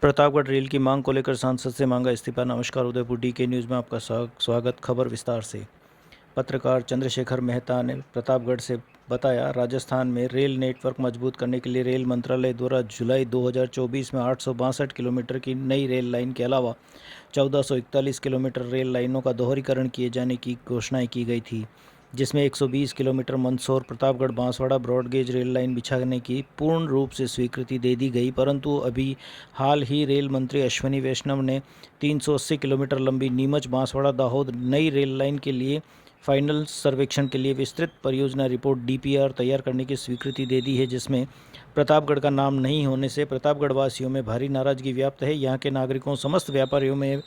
Pratapgarh rail की मांग को लेकर सांसद से मांगा इस्तीफा। नमस्कार, उदयपुर डीके न्यूज़ में आपका स्वागत। खबर विस्तार से। पत्रकार चंद्रशेखर मेहता ने प्रतापगढ़ से बताया, राजस्थान में रेल नेटवर्क मजबूत करने के लिए रेल मंत्रालय द्वारा जुलाई 2024 में 862 किलोमीटर की नई रेल लाइन के अलावा 1441 किलोमीटर रेल लाइनों का दोहरीकरण किए जाने की घोषणाएं की गई थी, जिसमें 120 kilometre Mandsaur Pratapgarh Banswara broad gauge rail line बिछाने की पूर्ण रूप से स्वीकृति दे दी गई। परंतु अभी हाल ही रेल मंत्री अश्विनी वैष्णव ने 380 किलोमीटर लंबी नीमच बांसवाड़ा दाहोद नई रेल लाइन के लिए फाइनल सर्वेक्षण के लिए विस्तृत परियोजना रिपोर्ट डीपीआर तैयार करने की स्वीकृति दे दी है, जिसमें प्रतापगढ़ का नाम नहीं होने से प्रतापगढ़ वासियों में भारी नाराजगी व्याप्त है। यहाँ के नागरिकों समस्त व्यापारियों में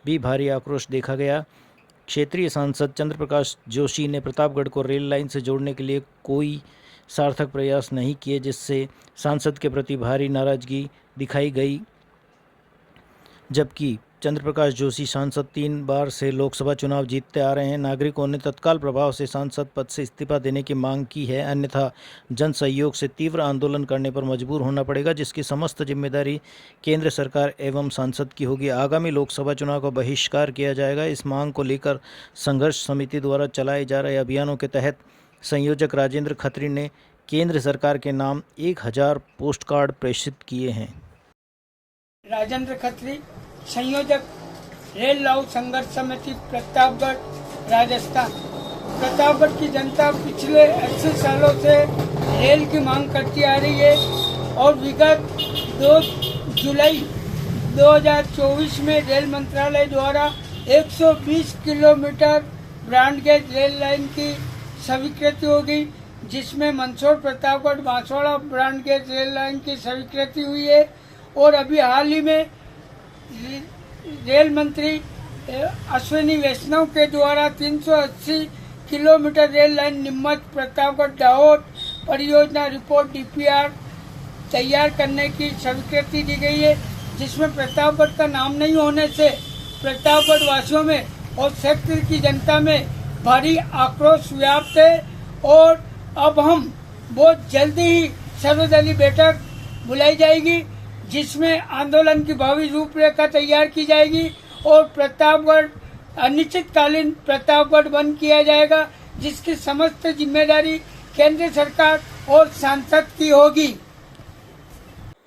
भी भारी आक्रोश देखा गया। क्षेत्रीय सांसद चंद्र प्रकाश जोशी ने प्रतापगढ़ को रेल लाइन से जोड़ने के लिए कोई सार्थक प्रयास नहीं किए, जिससे सांसद के प्रति भारी नाराजगी दिखाई गई। जबकि चंद्र प्रकाश जोशी सांसद 3 बार से लोकसभा चुनाव जीतते आ रहे हैं। नागरिकों ने तत्काल प्रभाव से सांसद पद से इस्तीफा देने की मांग की है, अन्यथा जन सहयोग से तीव्र आंदोलन करने पर मजबूर होना पड़ेगा, जिसकी समस्त जिम्मेदारी केंद्र सरकार एवं सांसद की होगी। आगामी लोकसभा चुनाव का बहिष्कार किया जाएगा। इस मांग को लेकर संघर्ष समिति द्वारा चलाए जा रहे अभियानों के तहत संयोजक राजेंद्र खत्री ने केंद्र सरकार के नाम 1000 पोस्ट कार्ड प्रेषित किए हैं। राजेंद्र खत्री, संयोजक रेल लाऊ संघर्ष समिति प्रतापगढ़ राजस्थान। प्रतापगढ़ की जनता पिछले 80 सालों से रेल की मांग करती आ रही है और विगत 2 जुलाई 2024 में रेल मंत्रालय द्वारा 120 किलोमीटर ब्रॉडगेज रेल लाइन की स्वीकृति होगी, जिसमें Mandsaur Pratapgarh Banswara broad gauge rail line की स्वीकृति हुई है। और अभी हाल ही में रेल मंत्री अश्विनी वैष्णव के द्वारा 380 kilometre rail line Neemuch Pratapgarh Dahod परियोजना रिपोर्ट डीपीआर तैयार करने की स्वीकृति दी गई है, जिसमें प्रतापगढ़ का नाम नहीं होने से प्रतापगढ़ वासियों में और क्षेत्र की जनता में भारी आक्रोश व्याप्त है। और अब हम बहुत जल्दी ही सर्वदलीय बैठक बुलाई जाएगी, जिसमें आंदोलन की भावी रूपरेखा तैयार की जाएगी और प्रतापगढ़ अनिश्चितकालीन प्रतापगढ़ बंद किया जाएगा, जिसकी समस्त जिम्मेदारी केंद्र सरकार और सांसद की होगी।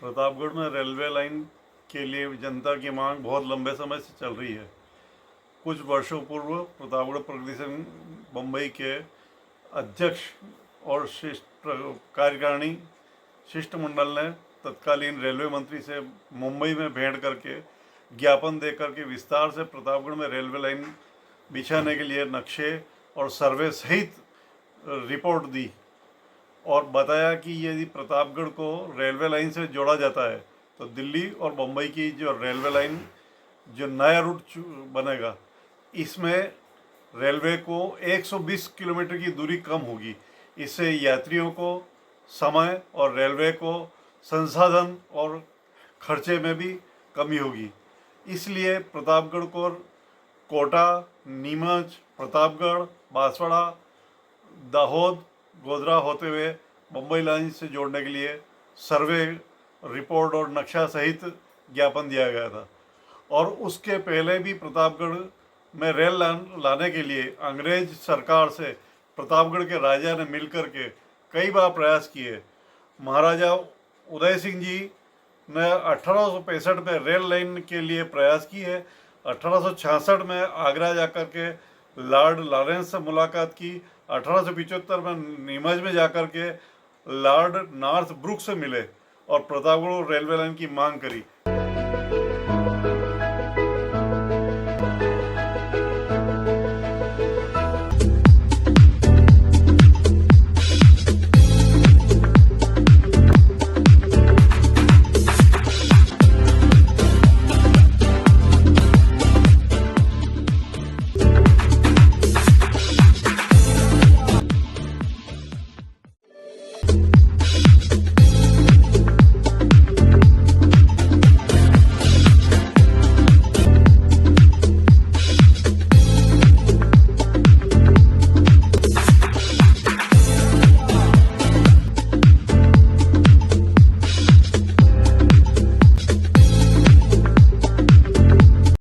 प्रतापगढ़ में रेलवे लाइन के लिए जनता की मांग बहुत लंबे समय से चल रही है। कुछ वर्षों पूर्व प्रतापगढ़ प्रगति संघ बम्बई के अध्यक्ष और कार्यकारिणी शिष्टमंडल ने तत्कालीन रेलवे मंत्री से मुंबई में भेंट करके ज्ञापन देकर के विस्तार से प्रतापगढ़ में रेलवे लाइन बिछाने के लिए नक्शे और सर्वे सहित रिपोर्ट दी और बताया कि यदि प्रतापगढ़ को रेलवे लाइन से जोड़ा जाता है तो दिल्ली और मुंबई की जो रेलवे लाइन जो नया रूट बनेगा, इसमें रेलवे को 120 किलोमीटर की दूरी कम होगी। इससे यात्रियों को समय और रेलवे को संसाधन और खर्चे में भी कमी होगी। इसलिए प्रतापगढ़ को कोटा, नीमच, प्रतापगढ़, बांसवाड़ा, दाहोद, गोधरा होते हुए मुंबई लाइन से जोड़ने के लिए सर्वे रिपोर्ट और नक्शा सहित ज्ञापन दिया गया था। और उसके पहले भी प्रतापगढ़ में रेल लाने के लिए अंग्रेज सरकार से प्रतापगढ़ के राजा ने मिलकर के कई बार प्रयास किए। महाराजा उदय सिंह जी ने 1865 में रेल लाइन के लिए प्रयास की है। 1866 में आगरा जाकर के लॉर्ड लॉरेंस से मुलाकात की। 1875 में नीमच में जाकर के लॉर्ड नॉर्थ ब्रुक से मिले और प्रतापगढ़ रेलवे लाइन की मांग करी।